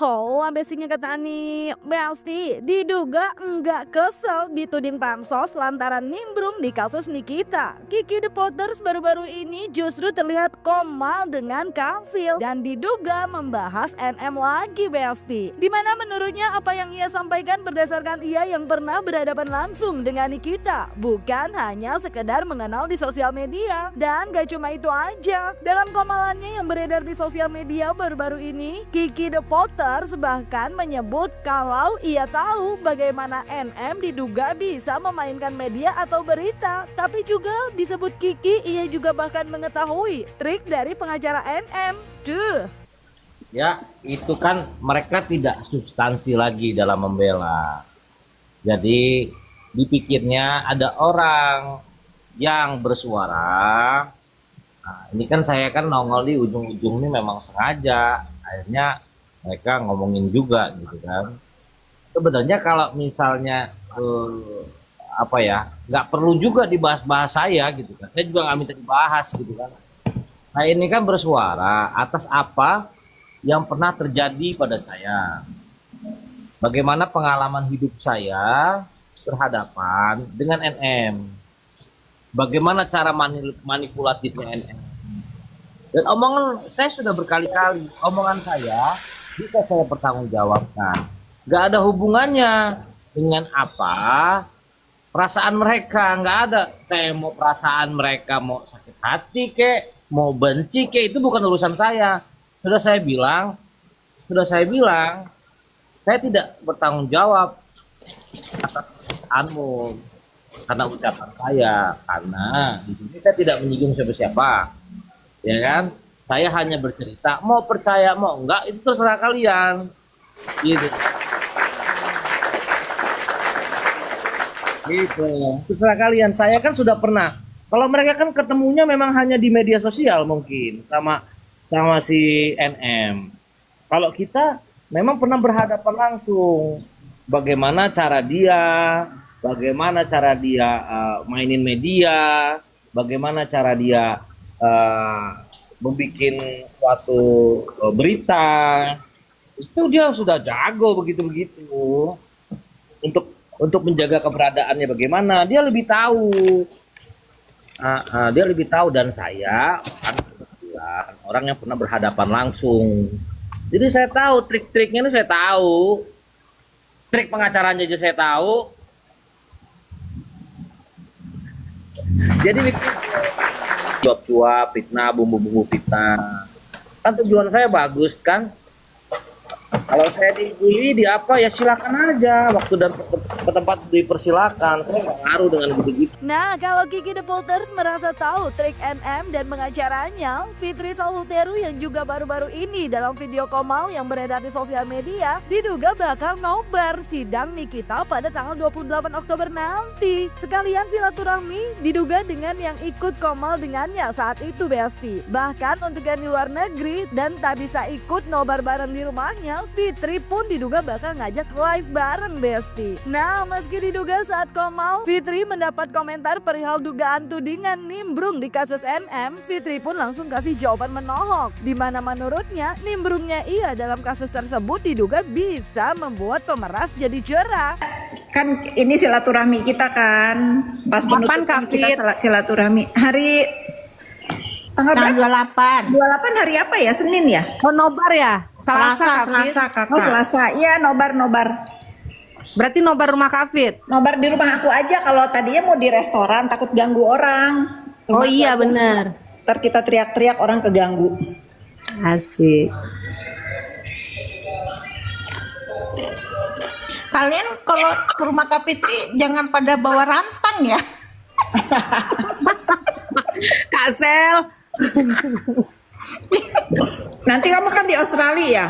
Oh, basicnya kata Ani, Besti diduga enggak kesel dituding pansos lantaran nimbrung di kasus Nikita. Kiki The Potters baru-baru ini justru terlihat komal dengan Kansil dan diduga membahas NM lagi, Besti. Dimana menurutnya apa yang ia sampaikan berdasarkan ia yang pernah berhadapan langsung dengan Nikita, bukan hanya sekedar mengenal di sosial media. Dan gak cuma itu aja, dalam komalannya yang beredar di sosial media baru-baru ini, Kiki The Potters bahkan menyebut kalau ia tahu bagaimana NM diduga bisa memainkan media atau berita. Tapi juga disebut Kiki, ia juga bahkan mengetahui trik dari pengacara NM. Duh. Ya, itu kan mereka tidak substansi lagi dalam membela. Jadi dipikirnya ada orang yang bersuara. Nah, ini kan saya kan nongol di ujung-ujung ini memang sengaja. Akhirnya mereka ngomongin juga gitu kan. Sebenarnya kalau misalnya nggak perlu juga dibahas-bahas saya gitu kan. Saya juga nggak minta dibahas gitu kan. Nah ini kan bersuara atas apa yang pernah terjadi pada saya. Bagaimana pengalaman hidup saya berhadapan dengan NM. Bagaimana cara manipulatifnya NM. Dan omongan saya sudah berkali-kali, omongan saya bisa saya pertanggungjawabkan. Gak ada hubungannya dengan apa perasaan mereka, nggak ada. Saya mau perasaan mereka mau sakit hati kek, mau benci kek, itu bukan urusan saya. Sudah saya bilang, saya tidak bertanggung jawab atas perkataanmu karena ucapan saya, karena di sini saya tidak menyinggung siapa-siapa, ya kan? Saya hanya bercerita, mau percaya mau enggak itu terserah kalian, gitu. Gitu, terserah kalian. Saya kan sudah pernah. Kalau mereka kan ketemunya memang hanya di media sosial mungkin sama si NM. Kalau kita memang pernah berhadapan langsung. Bagaimana cara dia mainin media, bagaimana cara dia membuat suatu berita, itu dia sudah jago begitu untuk menjaga keberadaannya. Bagaimana dia lebih tahu, dan saya kan kebetulan orang yang pernah berhadapan langsung, jadi saya tahu trik-triknya. Ini saya tahu trik pengacaranya aja, saya tahu. Jadi cuap-cuap, fitnah, bumbu-bumbu fitnah. Kan tujuan saya bagus kan. Kalau saya dibully di apa ya silakan aja, waktu dan ke tempat dipersilakan. Saya nggak ngaruh dengan begitu. Nah, kalau Kiki The Potters merasa tahu trik NM dan pengacaranya, Fitri Salhuteru yang juga baru-baru ini dalam video komal yang beredar di sosial media diduga bakal nobar sidang Nikita pada tanggal 28 Oktober nanti. Sekalian silaturahmi diduga dengan yang ikut komal dengannya saat itu, Besti. Bahkan untuk yang di luar negeri dan tak bisa ikut nobar bareng di rumahnya, Fitri pun diduga bakal ngajak live bareng, Besti. Nah, meski diduga saat komal, Fitri mendapat komentar perihal dugaan tudingan nimbrung di kasus NM, Fitri pun langsung kasih jawaban menohok. Dimana menurutnya, nimbrungnya ia dalam kasus tersebut diduga bisa membuat pemeras jadi jerah. Kan ini silaturahmi kita kan, pas penutupan kita silaturahmi hari tanggal 28 hari apa ya? Senin ya? Oh, nobar ya? Selasa Kakak. Oh, Selasa. Iya, nobar. Berarti nobar rumah Kak Fit? Nobar di rumah aku aja. Kalau tadinya mau di restoran takut ganggu orang. Oh iya bener. Ntar kita teriak-teriak orang keganggu. Asik. Kalian kalau ke rumah Kak Fitri jangan pada bawa rantang ya. Kak Sel. Nanti kamu kan di Australia ya?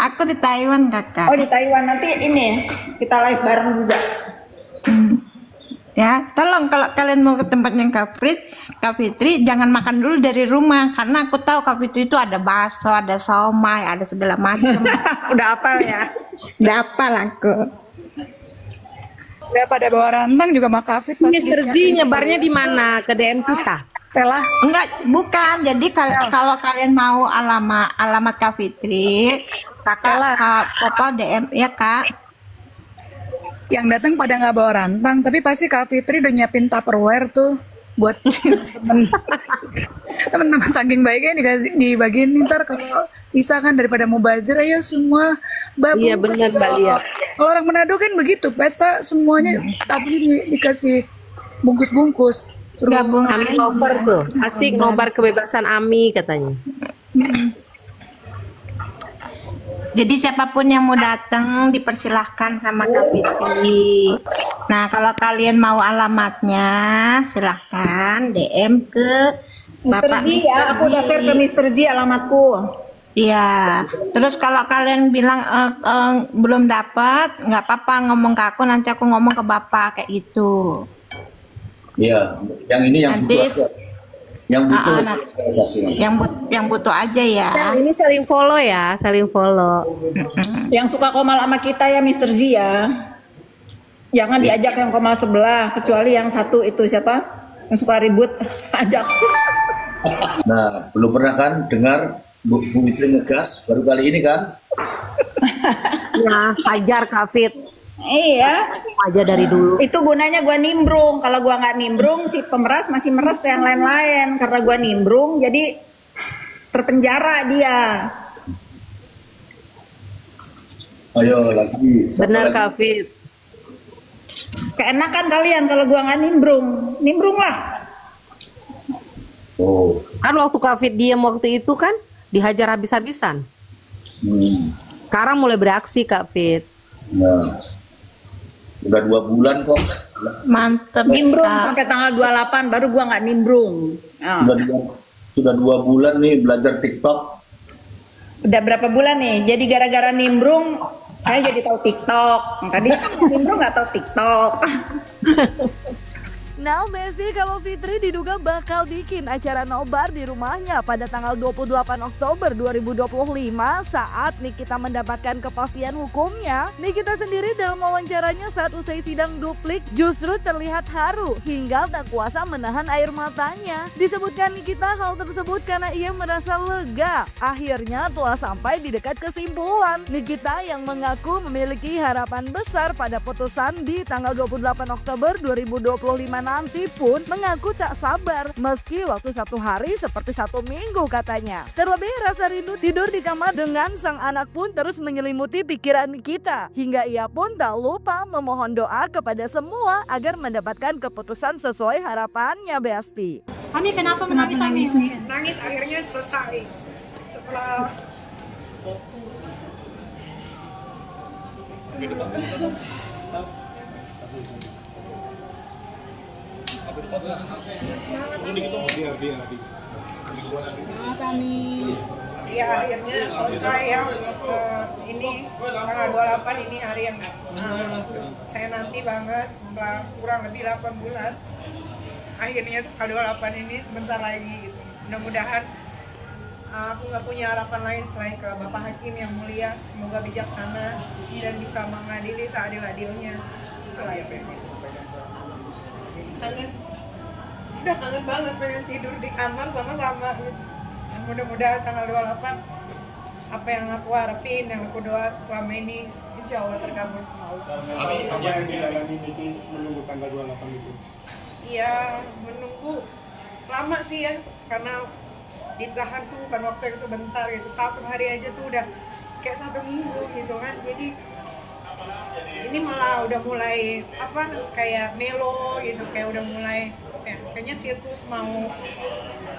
Aku di Taiwan, Kakak. Oh, di Taiwan. Nanti ini kita live bareng juga. Ya, tolong kalau kalian mau ke tempatnya Kak Fitri jangan makan dulu dari rumah, karena aku tahu Kak Fitri itu ada bakso, ada somai, ada segala macam. Udah hafal ya? Udah hafal aku. Udah pada bawa rantang juga sama Kak Fit. Mr. Z nyebarnya di mana? Ke DM kita? Salah. Enggak, bukan. Jadi kalau kalian mau alamat Kak Fitri, kakak apa DM ya kak. Yang datang pada nggak bawa rantang, tapi pasti Kak Fitri udah nyiapin Tupperware tuh buat temen-temen saking baiknya dibagiin ntar kalau sisa kan daripada mau bazir ayo semua Iya benar Mbak Lia. Kalau orang Manado kan begitu, pesta semuanya tapi dikasih bungkus-bungkus. Gabung Ami nobar tuh, asik nobar kebebasan Ami katanya. Jadi siapapun yang mau datang dipersilahkan sama Kak Fitri. Nah kalau kalian mau alamatnya silahkan DM ke Mr. Z ya, aku udah share ke Mr. Z alamatku. Iya. Terus kalau kalian bilang belum dapat, nggak apa-apa ngomong ke aku, nanti aku ngomong ke bapak kayak gitu. Iya, yang ini yang Nanti, butuh aja. Yang butuh yang butuh aja ya. Nah, ini saling follow ya, saling follow. Yang suka komal sama kita ya Mr. Z ya. Jangan diajak yang komal sebelah, kecuali yang satu itu siapa? Yang suka ribut, ajak. Nah, belum pernah kan dengar Bu Fitri ngegas baru kali ini kan? Nah, Fajar Kafit. Iya. Aja dari dulu. Itu gunanya gua nimbrung. Kalau gua nggak nimbrung, si pemeras masih meres ke yang lain-lain. Karena gua nimbrung, jadi terpenjara dia. Ayo lagi. Benar Kafit. Keenakan kalian kalau gua nggak nimbrung, nimbrung lah. Oh. Kan waktu Kafit diem waktu itu kan dihajar habis-habisan. Sekarang mulai beraksi Kak Fit. Nah. Udah 2 bulan kok. Mantep. Nimbrung sampai tanggal 28 baru gua nggak nimbrung. Nah. Sudah 2 bulan nih belajar TikTok. Udah berapa bulan nih? Jadi gara-gara nimbrung saya jadi tahu TikTok. Tadi nimbrung nggak tahu TikTok. Nah, Messi kalau Fitri diduga bakal bikin acara nobar di rumahnya pada tanggal 28 Oktober 2025 saat Nikita mendapatkan kepastian hukumnya. Nikita sendiri dalam wawancaranya saat usai sidang duplik justru terlihat haru hingga tak kuasa menahan air matanya. Disebutkan Nikita hal tersebut karena ia merasa lega. Akhirnya telah sampai di dekat kesimpulan. Nikita yang mengaku memiliki harapan besar pada putusan di tanggal 28 Oktober 2025 nanti pun mengaku tak sabar meski waktu 1 hari seperti 1 minggu katanya. Terlebih rasa rindu tidur di kamar dengan sang anak pun terus menyelimuti pikiran kita hingga ia pun tak lupa memohon doa kepada semua agar mendapatkan keputusan sesuai harapannya. Besti, Ami kenapa menangis Ami? Nangis akhirnya selesai setelah ya akhirnya selesai ya. Ini tanggal 28 ini hari yang saya nanti banget setelah kurang lebih 8 bulan. Akhirnya tanggal 28 ini sebentar lagi gitu. Mudah-mudahan aku nggak punya harapan lain selain ke Bapak Hakim yang mulia, semoga bijaksana dan bisa mengadili seadil-adilnya. Itulah ya. Udah kangen banget pengen tidur di kamar sama-sama gitu. Mudah-mudahan tanggal 28 apa yang aku harapin, yang aku doa selama ini insya Allah terkabul semua. Apa yang dialami Niki menunggu tanggal 28 itu? Iya, menunggu lama sih ya, karena ditahan tuh bukan waktu yang sebentar gitu, 1 hari aja tuh udah kayak 1 minggu gitu kan. Jadi ini malah udah mulai apa kayak melo gitu, kayak udah mulai ya, kayaknya sirkus mau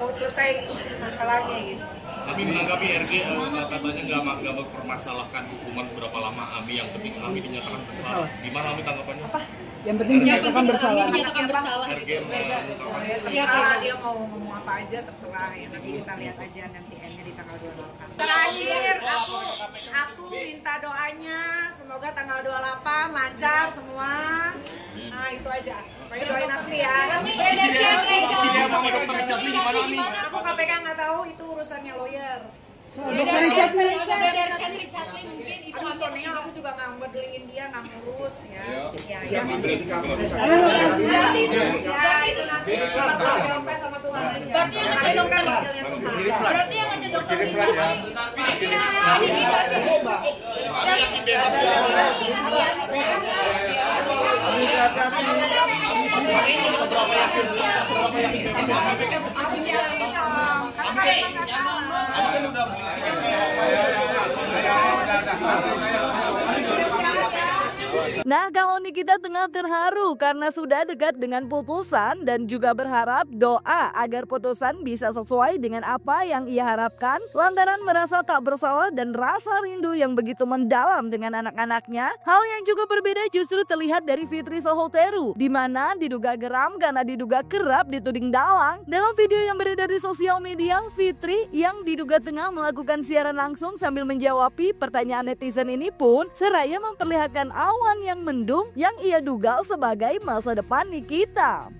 selesai masalahnya gitu. Ami menanggapi RG katanya nggak mempermasalahkan hukuman berapa lama Ami, yang penting Ami dinyatakan bersalah. Gimana Ami tanggapannya? Apa? Yang penting dinyatakan bersalah. RG mengungkapkan. Terserah dia mau ngomong apa aja, terserah ya, nanti kita lihat aja nanti endnya di tanggal 28. Terakhir aku minta doanya semoga tanggal 28 lancar semua. Nah itu aja. Pokoknya doain aku ya. Isi dia sama Dokter Richard Lee gimana Ami? Aku KPK nggak tahu, itu urusannya lawyer. Dokter Richard Lee. Mungkin itu soalnya aku juga nggak ngebedelingin dia, nggak ngurus ya. Ya, itu nanti sampai sama Tuhan aja. Berarti yang ngecek dokter. Berarti yang ngecek dokter Richard Lee. Nah, kalau Nikita tengah terharu karena sudah dekat dengan putusan dan juga berharap doa agar putusan bisa sesuai dengan apa yang ia harapkan, lantaran merasa tak bersalah dan rasa rindu yang begitu mendalam dengan anak-anaknya. Hal yang juga berbeda justru terlihat dari Fitri Sohoteru, di mana diduga geram karena diduga kerap dituding dalang. Dalam video yang beredar di sosial media, Fitri yang diduga tengah melakukan siaran langsung sambil menjawabi pertanyaan netizen ini pun seraya memperlihatkan awan yang mendung yang ia duga sebagai masa depan Nikita.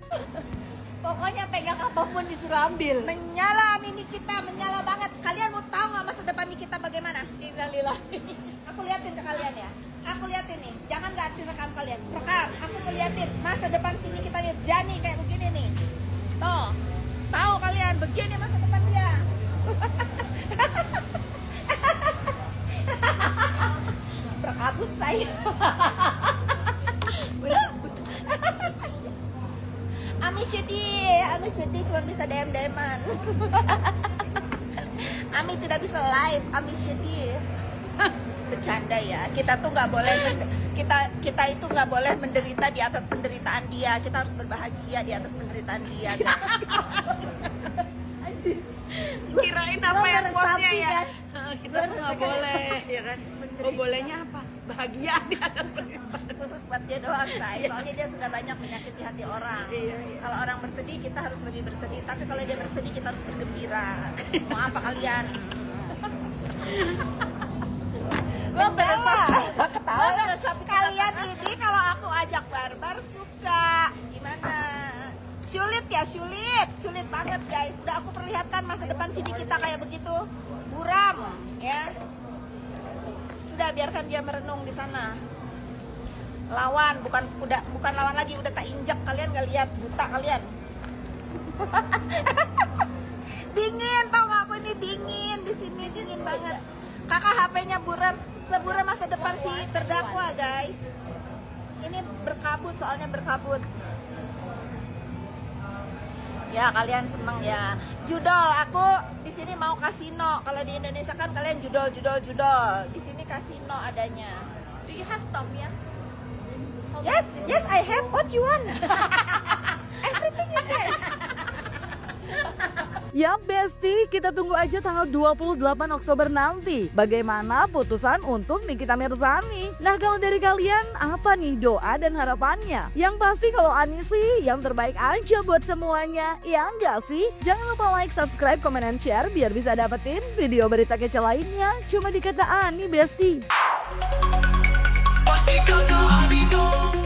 Pokoknya pegang apapun disuruh ambil. Menyala Nikita, menyala banget. Kalian mau tahu nggak masa depan Nikita bagaimana? Innalillah. Aku liatin ke kalian ya. Aku liatin nih. Jangan nggak direkam kalian. Rekam. Aku mau liatin masa depan si Nikita lihat Jani kayak begini nih. Tuh. Tahu kalian begini masa depan dia. Berkabut saya. Ami sedih cuma bisa DM-DM-an. Ami tidak bisa live, Ami sedih. Bercanda ya, kita tuh nggak boleh kita itu nggak boleh menderita di atas penderitaan dia. Kita harus berbahagia di atas penderitaan dia. Kirain apa yang quotes-nya ya? Kita tuh nggak boleh, ya kan? Oh, bolehnya apa? Bahagia di atas penderitaan. Khusus buat dia doang, say. Soalnya dia sudah banyak menyakiti hati orang. Kalau orang bersedih, kita harus lebih bersedih. Tapi kalau dia bersedih, kita harus bergembira. Mau apa kalian? Ketawa kalian ini kalau aku ajak barbar suka gimana? Sulit banget guys. Udah aku perlihatkan masa depan si Nikita kayak begitu, buram ya. Sudah biarkan dia merenung di sana. Lawan bukan lawan lagi, udah tak injak. Kalian nggak lihat, buta kalian. Dingin tau gak aku ini dingin di sini, dingin banget. Kakak HP-nya buram, seburam masa depan si terdakwa guys. Ini berkabut, soalnya berkabut. Ya kalian seneng ya. Judol aku di sini mau kasino. Kalau di Indonesia kan kalian judol. Di sini kasino adanya. Do you have Tom ya? Yes, I have. What you want? Everything you get. Ya Besti, kita tunggu aja tanggal 28 Oktober nanti bagaimana putusan untuk Nikita Mirzani. Nah, kalau dari kalian apa nih doa dan harapannya? Yang pasti kalau Ani sih yang terbaik aja buat semuanya, ya enggak sih? Jangan lupa like, subscribe, komen, dan share biar bisa dapetin video berita kece lainnya cuma di Kata Ani Besti. Pasti kata Ani dong.